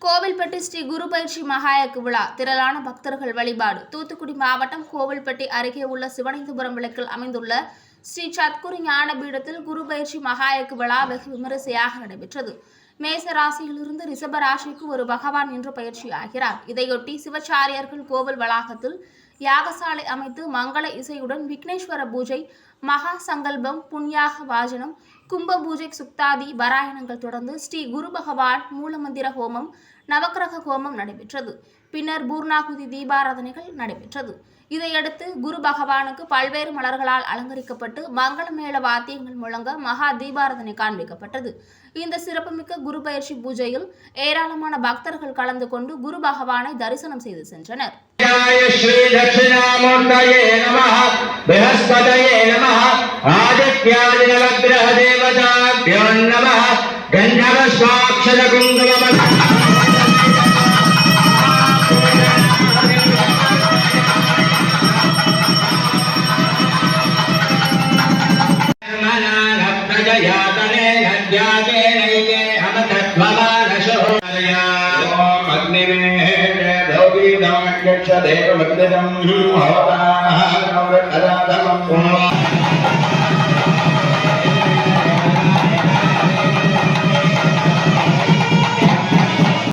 கோவில்பட்டி ஸ்ரீ குரு பயிற்சி மகாயக்கு விழா திரளான பக்தர்கள் வழிபாடு. தூத்துக்குடி மாவட்டம் கோவில்பட்டி அருகே உள்ள சிவனைந்தபுரம் விளக்கில் அமைந்துள்ள ஸ்ரீ சத்குரு ஞான பீடத்தில் குரு பயிற்சி மகாயக்கு விழா வெகு விமரிசையாக நடைபெற்றது. மேச ராசியிலிருந்து ரிஷப ராசிக்கு ஒரு பகவான் என்று பயிற்சியாகிறார். இதையொட்டி சிவாச்சாரியர்கள் கோவில் வளாகத்தில் யாகசாலை அமைத்து மங்கள இசையுடன் விக்னேஸ்வர பூஜை, மகா சங்கல்பம், புண்ணியாக வாஜனம், கும்ப பூஜை, சுக்தாதி பாராயணங்கள் தொடர்ந்து ஸ்ரீ குரு பகவான் மூலமந்திர ஹோமம், நவக்கிரக ஹோமம் நடைபெற்றது. பின்னர் பூர்ணாகுதி தீபாராதனைகள் நடைபெற்றது. இதையடுத்து குரு பகவானுக்கு பல்வேறு மலர்களால் அலங்கரிக்கப்பட்டு மங்கள மேள வாத்தியங்கள் முழங்க மகா தீபாராதனை காண்பிக்கப்பட்டது. இந்த சிறப்புமிக்க குரு பயிற்சி பூஜையில் ஏராளமான பக்தர்கள் கலந்து கொண்டு குரு பகவானை தரிசனம் செய்து சென்றனர். देव